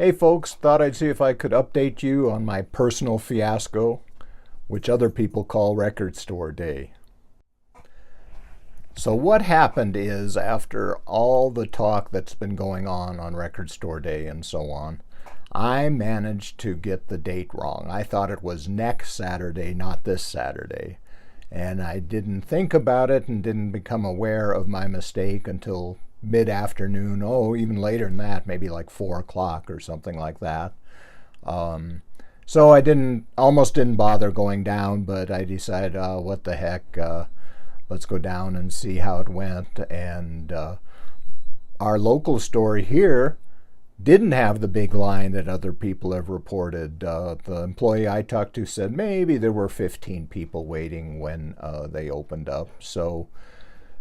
Hey folks, thought I'd see if I could update you on my personal fiasco, which other people call Record Store Day. So what happened is, after all the talk that's been going on Record Store Day and so on, I managed to get the date wrong. I thought it was next Saturday, not this Saturday. And I didn't think about it and didn't become aware of my mistake until mid-afternoon. Oh, even later than that, maybe like 4 o'clock or something like that. So I almost didn't bother going down, but I decided, what the heck, let's go down and see how it went. And our local store here didn't have the big line that other people have reported. The employee I talked to said maybe there were 15 people waiting when they opened up. So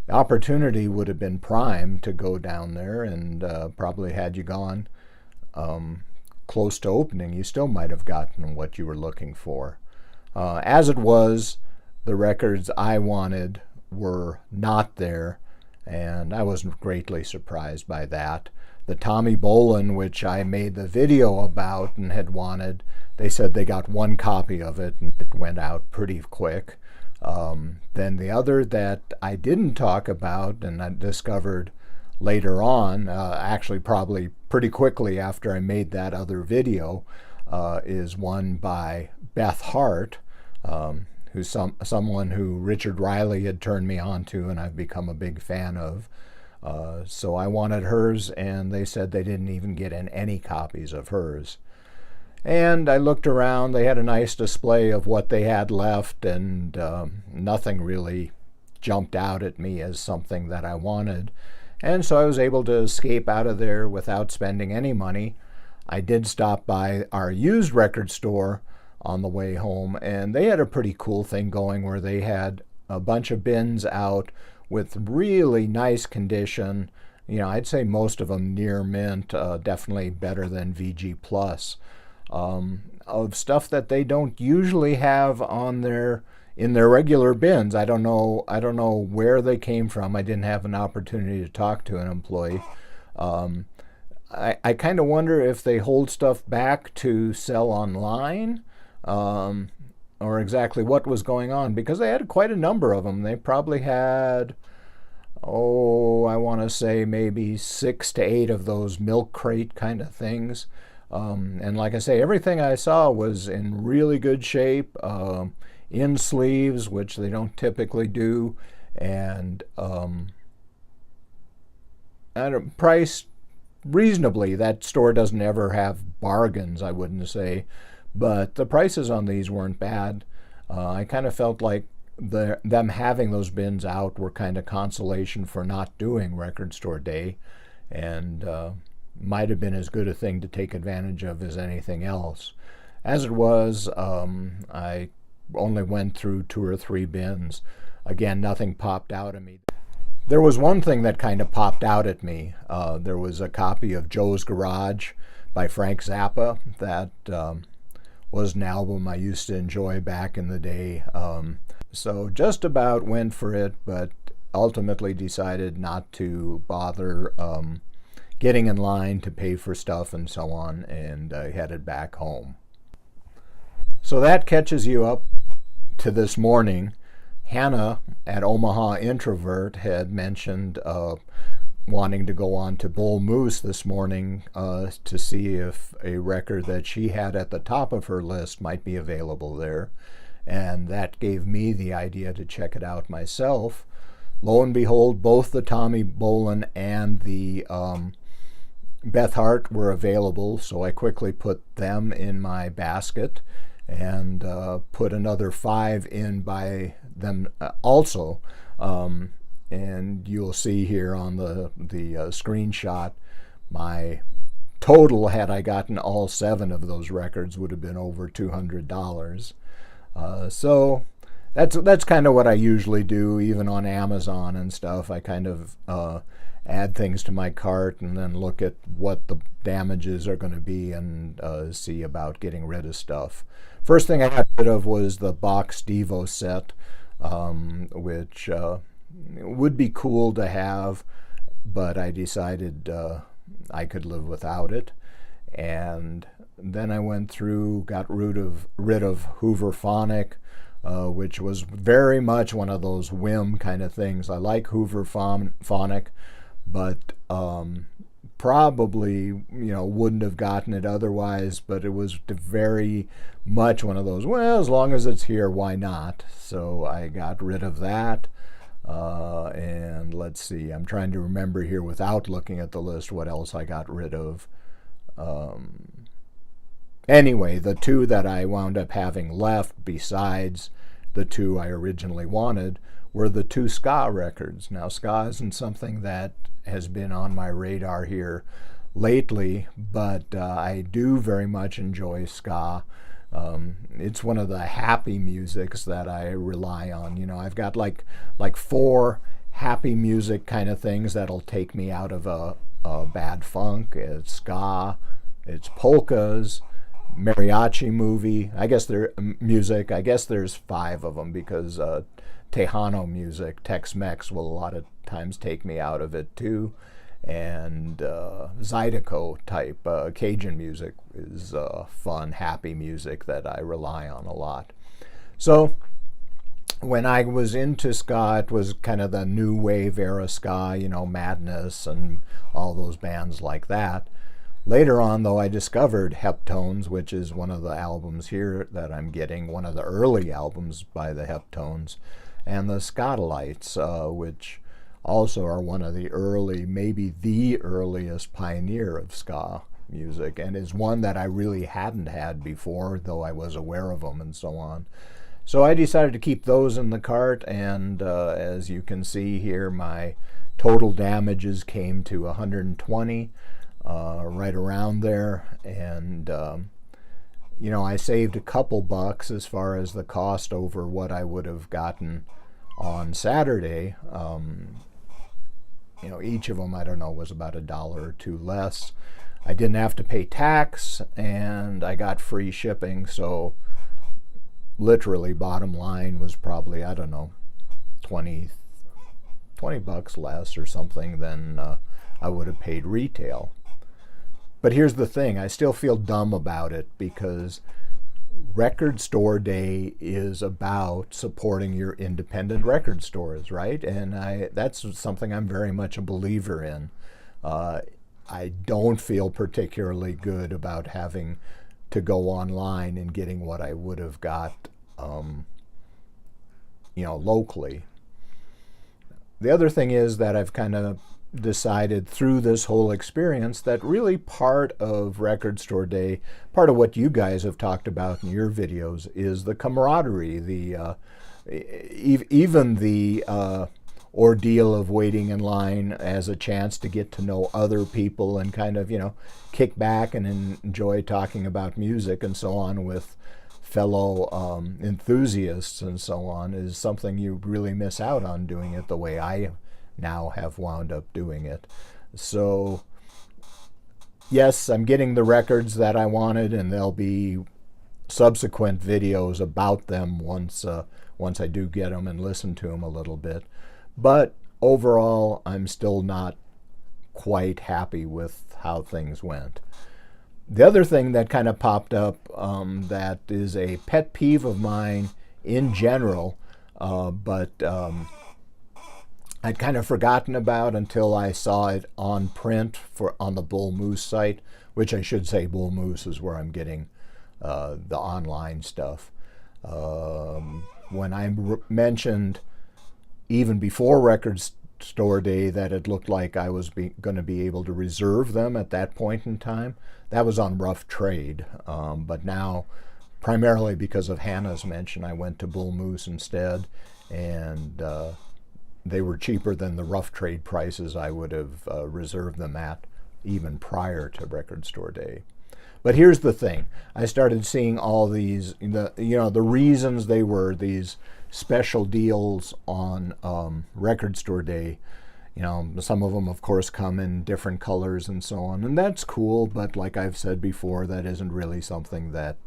the opportunity would have been prime to go down there, and probably had you gone close to opening, you still might have gotten what you were looking for. As it was, the records I wanted were not there, and I was greatly surprised by that. The Tommy Bolin, which I made the video about and had wanted, they said they got one copy of it and it went out pretty quick. Then the other that I didn't talk about and I discovered later on, actually probably pretty quickly after I made that other video, is one by Beth Hart, who's someone who Richard Riley had turned me on to and I've become a big fan of. So I wanted hers, and they said they didn't even get in any copies of hers. And I looked around. They had a nice display of what they had left, and nothing really jumped out at me as something that I wanted. And so I was able to escape out of there without spending any money. I did stop by our used record store on the way home, and they had a pretty cool thing going where they had a bunch of bins out with really nice condition. You know, I'd say most of them near mint, definitely better than VG Plus, of stuff that they don't usually have on in their regular bins. I don't know where they came from. I didn't have an opportunity to talk to an employee. I kind of wonder if they hold stuff back to sell online, or exactly what was going on, because they had quite a number of them. They probably had, I want to say maybe 6 to 8 of those milk crate kind of things. And like I say, everything I saw was in really good shape, in sleeves, which they don't typically do, and at a price reasonably. That store doesn't ever have bargains, I wouldn't say, but the prices on these weren't bad. I kind of felt like them having those bins out were kind of consolation for not doing Record Store Day, and might have been as good a thing to take advantage of as anything else. As it was, I only went through 2 or 3 bins. Again, nothing popped out at me. There was one thing that kind of popped out at me. There was a copy of Joe's Garage by Frank Zappa that was an album I used to enjoy back in the day. So just about went for it, but ultimately decided not to bother getting in line to pay for stuff and so on, and headed back home. So that catches you up to this morning. Hannah at Omaha Introvert had mentioned wanting to go on to Bull Moose this morning to see if a record that she had at the top of her list might be available there. And that gave me the idea to check it out myself. Lo and behold, both the Tommy Bolin and the Beth Hart were available, so I quickly put them in my basket and put another 5 in by them also. And you'll see here on the screenshot, my total, had I gotten all 7 of those records, would have been over $200. So that's kind of what I usually do, even on Amazon and stuff. I kind of add things to my cart and then look at what the damages are going to be and see about getting rid of stuff. First thing I got rid of was the Box Devo set, which would be cool to have, but I decided I could live without it. And then I went through, got rid of Hoover Phonic, which was very much one of those whim kind of things. I like Hoover Phonic, but probably wouldn't have gotten it otherwise. But it was very much one of those, well, as long as it's here, why not? So I got rid of that. And let's see, I'm trying to remember here without looking at the list what else I got rid of. Anyway, the two that I wound up having left besides the two I originally wanted were the two ska records. Now, ska isn't something that has been on my radar here lately, but I do very much enjoy ska. It's one of the happy musics that I rely on. I've got like four happy music kind of things that'll take me out of a bad funk. It's ska, it's polkas, mariachi movie. I guess there's five of them because Tejano music, Tex-Mex, will a lot of times take me out of it too. And Zydeco type Cajun music is fun, happy music that I rely on a lot. So when I was into ska, it was kind of the new wave era ska, Madness and all those bands like that. Later on, though, I discovered Heptones, which is one of the albums here that I'm getting, one of the early albums by the Heptones, and the Skatalites, which also are one of the early, maybe the earliest pioneer of ska music, and is one that I really hadn't had before, though I was aware of them and so on. So I decided to keep those in the cart, and as you can see here, my total damages came to 120, right around there, and I saved a couple bucks as far as the cost over what I would have gotten on Saturday. Each of them, I don't know, was about $1 or $2 less. I didn't have to pay tax, and I got free shipping, so literally bottom line was probably, I don't know, 20 bucks less or something than I would have paid retail. But here's the thing, I still feel dumb about it because Record Store Day is about supporting your independent record stores, right? And that's something I'm very much a believer in. I don't feel particularly good about having to go online and getting what I would have got, locally. The other thing is that I've kind of decided through this whole experience that really part of Record Store Day, part of what you guys have talked about in your videos, is the camaraderie, even the ordeal of waiting in line as a chance to get to know other people and kind of, kick back and enjoy talking about music and so on with fellow enthusiasts and so on, is something you really miss out on doing it the way I now have wound up doing it. So yes, I'm getting the records that I wanted, and there'll be subsequent videos about them once I do get them and listen to them a little bit. But overall, I'm still not quite happy with how things went. The other thing that kind of popped up that is a pet peeve of mine in general, but I'd kind of forgotten about until I saw it on print on the Bull Moose site, which I should say Bull Moose is where I'm getting the online stuff. When I mentioned even before Record Store Day that it looked like I was going to be able to reserve them at that point in time, that was on Rough Trade. But now, primarily because of Hannah's mention, I went to Bull Moose instead, and they were cheaper than the Rough Trade prices I would have reserved them at even prior to Record Store Day. But here's the thing. I started seeing all these, the reasons they were these special deals on Record Store Day. Some of them, of course, come in different colors and so on, and that's cool, but like I've said before, that isn't really something that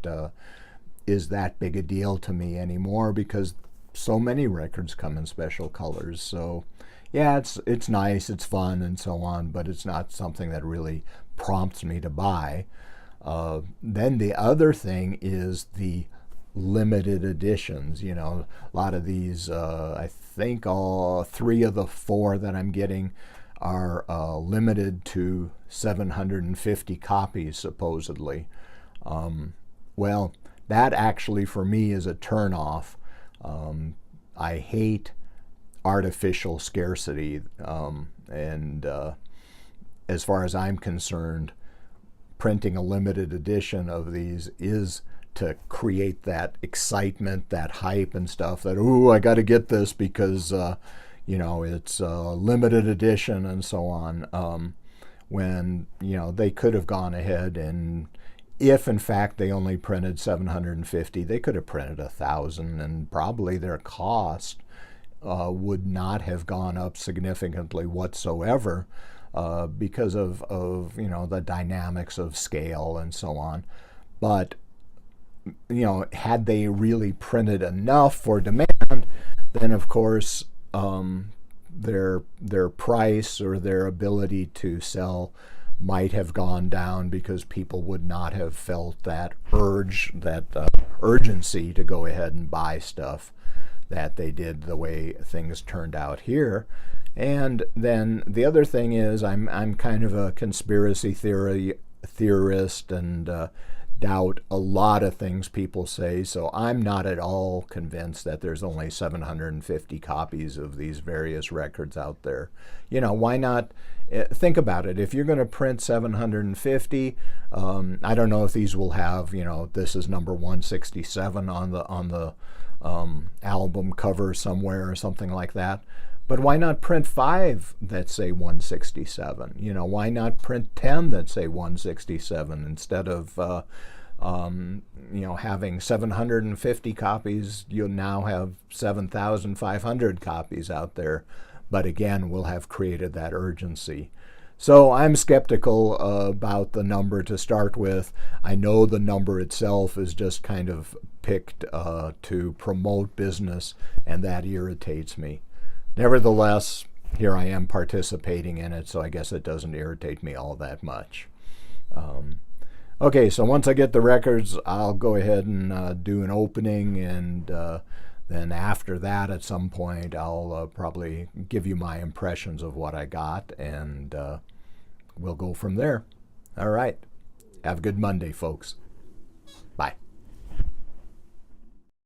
is that big a deal to me anymore because so many records come in special colors. So yeah, it's nice, it's fun and so on, but it's not something that really prompts me to buy. Then the other thing is the limited editions. A lot of these, I think all 3 of the 4 that I'm getting are limited to 750 copies, supposedly. Well, that actually for me is a turnoff. I hate artificial scarcity, and as far as I'm concerned, printing a limited edition of these is to create that excitement, that hype and stuff, that, ooh, I got to get this because, it's a limited edition and so on, when, they could have gone ahead and, if in fact they only printed 750, they could have printed 1,000, and probably their cost would not have gone up significantly whatsoever, because of the dynamics of scale and so on. But had they really printed enough for demand, then of course their price or their ability to sell might have gone down, because people would not have felt that urgency to go ahead and buy stuff that they did the way things turned out here. And then the other thing is, I'm kind of a conspiracy theorist, and doubt a lot of things people say, so I'm not at all convinced that there's only 750 copies of these various records out there. Why not? Think about it. If you're going to print 750, I don't know if these will have, this is number 167 on the album cover somewhere or something like that. But why not print 5 that say 167? Why not print 10 that say 167 instead of having 750 copies? You'll now have 7,500 copies out there. But again, we'll have created that urgency. So I'm skeptical about the number to start with. I know the number itself is just kind of picked to promote business, and that irritates me. Nevertheless, here I am participating in it, so I guess it doesn't irritate me all that much. Okay, so once I get the records, I'll go ahead and do an opening, and then after that, at some point, I'll probably give you my impressions of what I got, and we'll go from there. All right. Have a good Monday, folks. Bye.